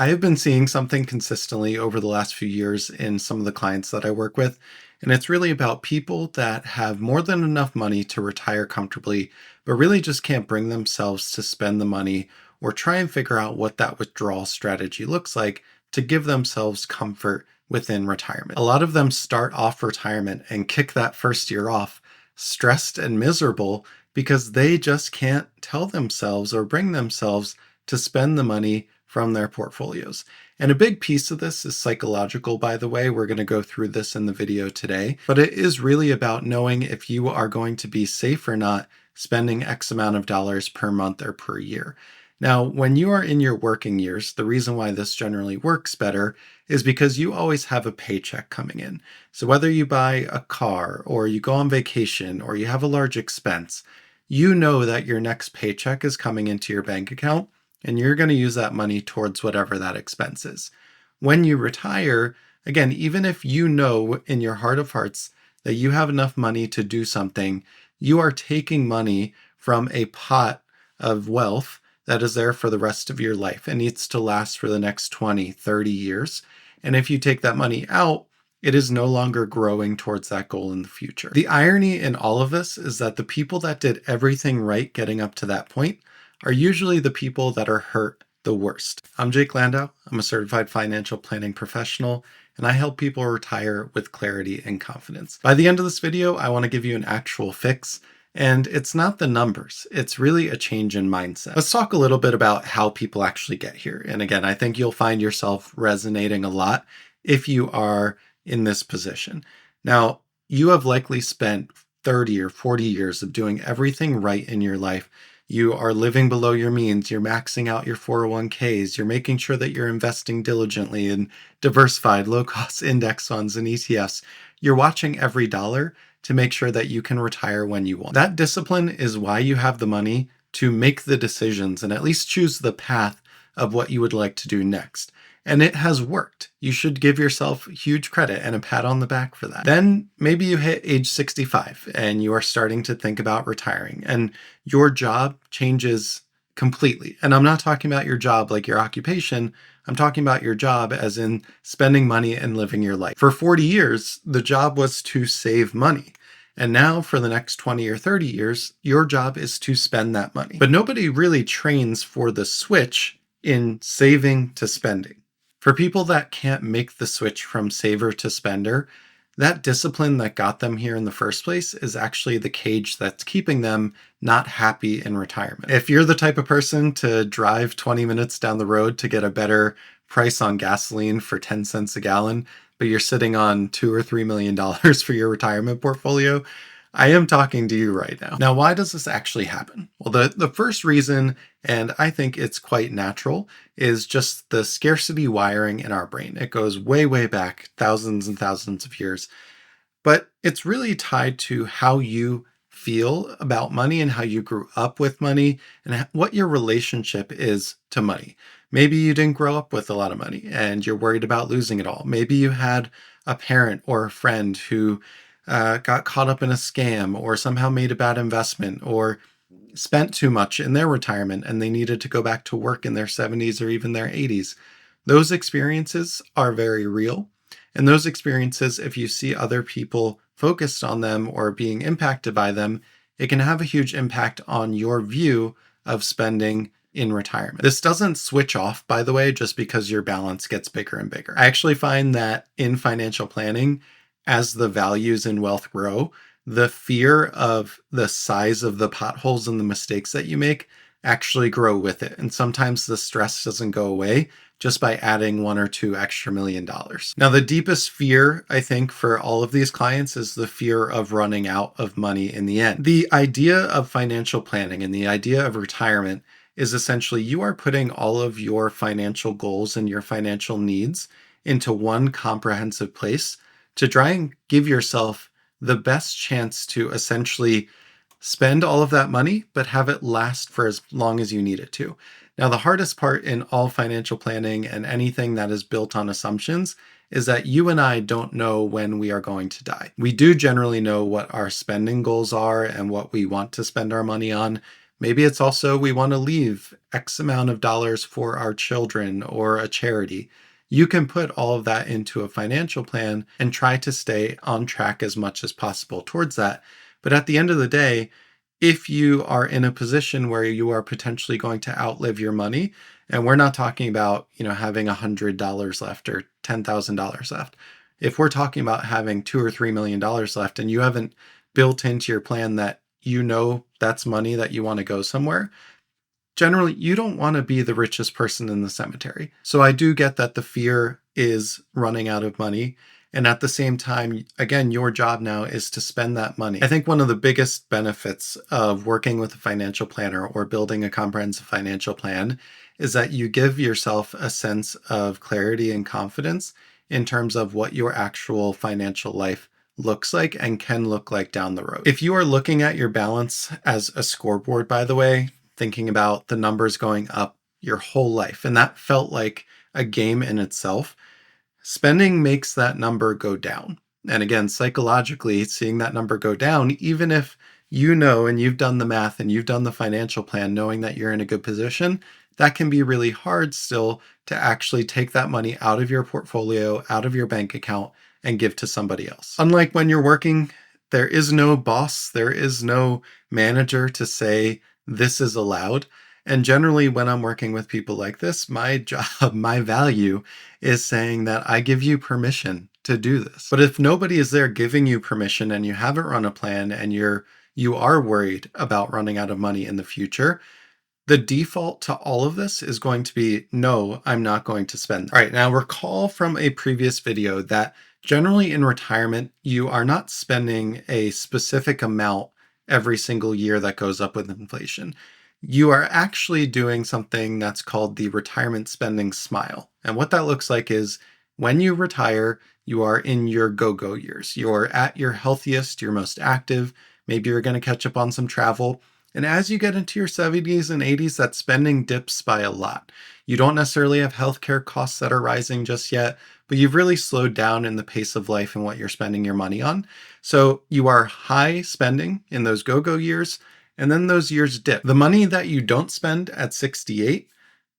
I have been seeing something consistently over the last few years in some of the clients that I work with, and it's really about people that have more than enough money to retire comfortably, but really just can't bring themselves to spend the money or try and figure out what that withdrawal strategy looks like to give themselves comfort within retirement. A lot of them start off retirement and kick that first year off stressed and miserable because they just can't tell themselves or bring themselves to spend the money from their portfolios. And a big piece of this is psychological, by the way. We're going to go through this in the video today, but it is really about knowing if you are going to be safe or not spending X amount of dollars per month or per year. Now, when you are in your working years, the reason why this generally works better is because you always have a paycheck coming in. So whether you buy a car or you go on vacation or you have a large expense, you know that your next paycheck is coming into your bank account and you're going to use that money towards whatever that expense is. When you retire, again, even if you know in your heart of hearts that you have enough money to do something, you are taking money from a pot of wealth that is there for the rest of your life and needs to last for the next 20, 30 years. And if you take that money out, it is no longer growing towards that goal in the future. The irony in all of this is that the people that did everything right getting up to that point are usually the people that are hurt the worst. I'm Jake Landau. I'm a certified financial planning professional, and I help people retire with clarity and confidence. By the end of this video, I want to give you an actual fix, and it's not the numbers. It's really a change in mindset. Let's talk a little bit about how people actually get here. And again, I think you'll find yourself resonating a lot if you are in this position. Now, you have likely spent 30 or 40 years of doing everything right in your life. You are living below your means, you're maxing out your 401ks, you're making sure that you're investing diligently in diversified low-cost index funds and ETFs. You're watching every dollar to make sure that you can retire when you want. That discipline is why you have the money to make the decisions and at least choose the path of what you would like to do next. And it has worked. You should give yourself huge credit and a pat on the back for that. Then maybe you hit age 65 and you are starting to think about retiring and your job changes completely. And I'm not talking about your job like your occupation. I'm talking about your job as in spending money and living your life. For 40 years, the job was to save money. And now for the next 20 or 30 years, your job is to spend that money. But nobody really trains for the switch in saving to spending. For people that can't make the switch from saver to spender, that discipline that got them here in the first place is actually the cage that's keeping them not happy in retirement. If you're the type of person to drive 20 minutes down the road to get a better price on gasoline for 10 cents a gallon, but you're sitting on $2 or $3 million for your retirement portfolio, I am talking to you right now. Now, why does this actually happen? Well, the first reason, and I think it's quite natural, is just the scarcity wiring in our brain. It goes way, way back, thousands and thousands of years. But it's really tied to how you feel about money and how you grew up with money and what your relationship is to money. Maybe you didn't grow up with a lot of money and you're worried about losing it all. Maybe you had a parent or a friend who got caught up in a scam or somehow made a bad investment or spent too much in their retirement and they needed to go back to work in their 70s or even their 80s. Those experiences are very real. And those experiences, if you see other people focused on them or being impacted by them, it can have a huge impact on your view of spending in retirement. This doesn't switch off, by the way, just because your balance gets bigger and bigger. I actually find that in financial planning, as the values in wealth grow, the fear of the size of the potholes and the mistakes that you make actually grow with it. And sometimes the stress doesn't go away just by adding $1 or $2 extra million. Now, the deepest fear, I think, for all of these clients is the fear of running out of money in the end. The idea of financial planning and the idea of retirement is essentially you are putting all of your financial goals and your financial needs into one comprehensive place to try and give yourself the best chance to essentially spend all of that money, but have it last for as long as you need it to. Now, the hardest part in all financial planning and anything that is built on assumptions is that you and I don't know when we are going to die. We do generally know what our spending goals are and what we want to spend our money on, Maybe it's also we want to leave X amount of dollars for our children or a charity. You can put all of that into a financial plan and try to stay on track as much as possible towards that. But at the end of the day, if you are in a position where you are potentially going to outlive your money, and we're not talking about, having $100 left or $10,000 left. If we're talking about having $2 or $3 million left and you haven't built into your plan that that's money that you want to go somewhere, generally you don't want to be the richest person in the cemetery. So I do get that the fear is running out of money. And at the same time, again, your job now is to spend that money. I think one of the biggest benefits of working with a financial planner or building a comprehensive financial plan is that you give yourself a sense of clarity and confidence in terms of what your actual financial life looks like and can look like down the road. If you are looking at your balance as a scoreboard, by the way, thinking about the numbers going up your whole life, and that felt like a game in itself, spending makes that number go down. And again, psychologically, seeing that number go down, even if you know and you've done the math and you've done the financial plan knowing that you're in a good position, that can be really hard still to actually take that money out of your portfolio, out of your bank account, and give to somebody else. Unlike when you're working, there is no boss, there is no manager to say this is allowed. And generally, when I'm working with people like this, my job, my value is saying that I give you permission to do this. But if nobody is there giving you permission and you haven't run a plan and you are worried about running out of money in the future, the default to all of this is going to be, no, I'm not going to spend. All right, now recall from a previous video that generally in retirement, you are not spending a specific amount every single year that goes up with inflation. You are actually doing something that's called the retirement spending smile. And what that looks like is when you retire, you are in your go-go years. You're at your healthiest, your most active. Maybe you're going to catch up on some travel. And as you get into your 70s and 80s, that spending dips by a lot. You don't necessarily have healthcare costs that are rising just yet, but you've really slowed down in the pace of life and what you're spending your money on. So you are high spending in those go-go years, and then those years dip. The money that you don't spend at 68,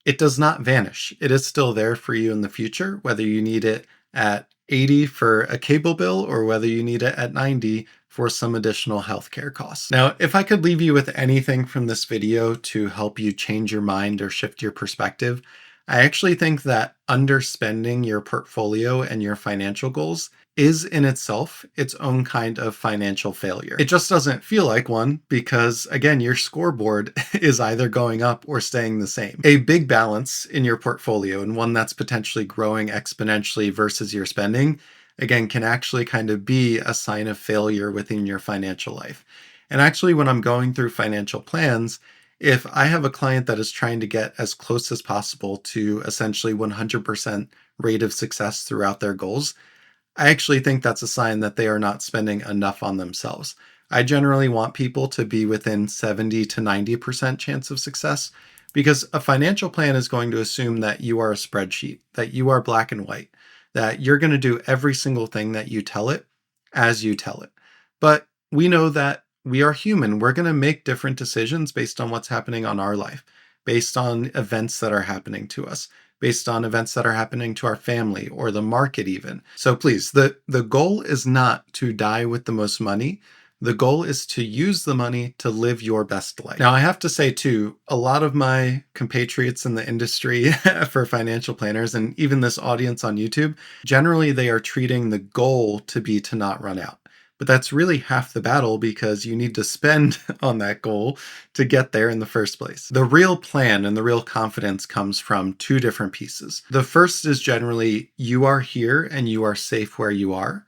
it does not vanish. It is still there for you in the future, whether you need it at 80 for a cable bill or whether you need it at 90 for some additional healthcare costs. Now, if I could leave you with anything from this video to help you change your mind or shift your perspective, I actually think that underspending your portfolio and your financial goals is in itself its own kind of financial failure. It just doesn't feel like one because, again, your scoreboard is either going up or staying the same. A big balance in your portfolio and one that's potentially growing exponentially versus your spending, again, can actually kind of be a sign of failure within your financial life. And actually, when I'm going through financial plans, if I have a client that is trying to get as close as possible to essentially 100% rate of success throughout their goals, I actually think that's a sign that they are not spending enough on themselves. I generally want people to be within 70 to 90% chance of success because a financial plan is going to assume that you are a spreadsheet, that you are black and white, that you're going to do every single thing that you tell it as you tell it. But we know that we are human. We're going to make different decisions based on what's happening on our life, based on events that are happening to us, based on events that are happening to our family or the market even. So please, the goal is not to die with the most money. The goal is to use the money to live your best life. Now, I have to say too, a lot of my compatriots in the industry for financial planners and even this audience on YouTube, generally they are treating the goal to be to not run out. But that's really half the battle because you need to spend on that goal to get there in the first place. The real plan and the real confidence comes from two different pieces. The first is generally you are here and you are safe where you are.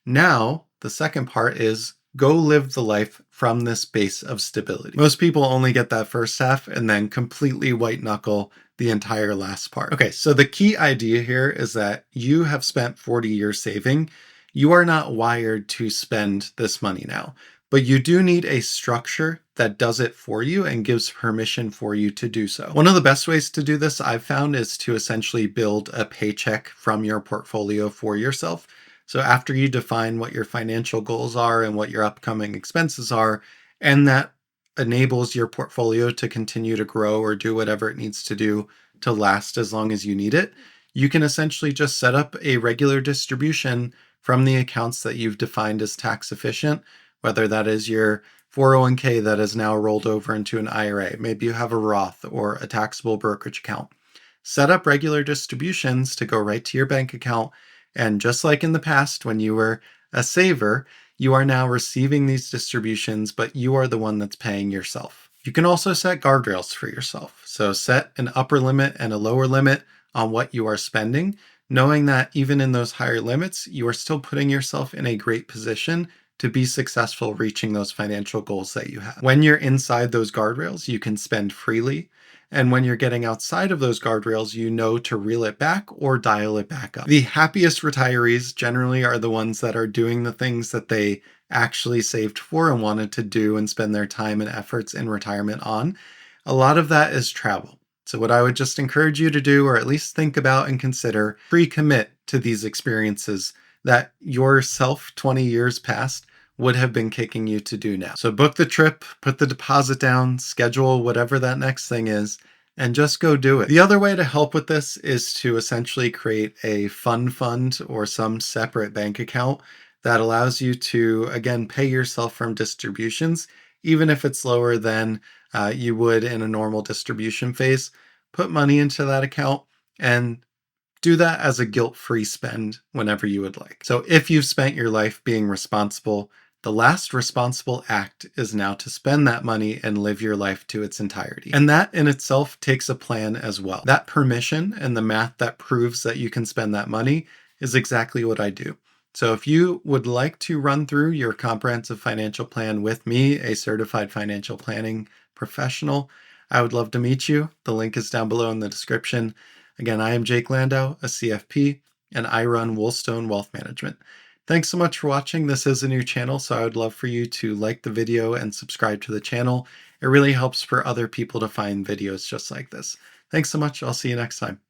Now, the second part is go live the life from this base of stability. Most people only get that first half and then completely white knuckle the entire last part. Okay, so the key idea here is that you have spent 40 years saving. You are not wired to spend this money now, but you do need a structure that does it for you and gives permission for you to do so. One of the best ways to do this I've found is to essentially build a paycheck from your portfolio for yourself. So after you define what your financial goals are and what your upcoming expenses are, and that enables your portfolio to continue to grow or do whatever it needs to do to last as long as you need it, you can essentially just set up a regular distribution from the accounts that you've defined as tax efficient, whether that is your 401k that is now rolled over into an IRA. Maybe you have a Roth or a taxable brokerage account. Set up regular distributions to go right to your bank account. And just like in the past, when you were a saver, you are now receiving these distributions, but you are the one that's paying yourself. You can also set guardrails for yourself. So set an upper limit and a lower limit on what you are spending, knowing that even in those higher limits, you are still putting yourself in a great position to be successful reaching those financial goals that you have. When you're inside those guardrails, you can spend freely. And when you're getting outside of those guardrails, you know to reel it back or dial it back up. The happiest retirees generally are the ones that are doing the things that they actually saved for and wanted to do and spend their time and efforts in retirement on. A lot of that is travel. So what I would just encourage you to do, or at least think about and consider, pre-commit to these experiences that yourself 20 years past would have been kicking you to do now. So book the trip, put the deposit down, schedule whatever that next thing is, and just go do it. The other way to help with this is to essentially create a fund or some separate bank account that allows you to, again, pay yourself from distributions, even if it's lower than you would in a normal distribution phase. Put money into that account and do that as a guilt-free spend whenever you would like. So if you've spent your life being responsible, the last responsible act is now to spend that money and live your life to its entirety. And that in itself takes a plan as well. That permission and the math that proves that you can spend that money is exactly what I do. So if you would like to run through your comprehensive financial plan with me, a certified financial planning professional, I would love to meet you. The link is down below in the description. Again, I am Jake Landau, a CFP, and I run Woolstone Wealth Management. Thanks so much for watching. This is a new channel, so I would love for you to like the video and subscribe to the channel. It really helps for other people to find videos just like this. Thanks so much. I'll see you next time.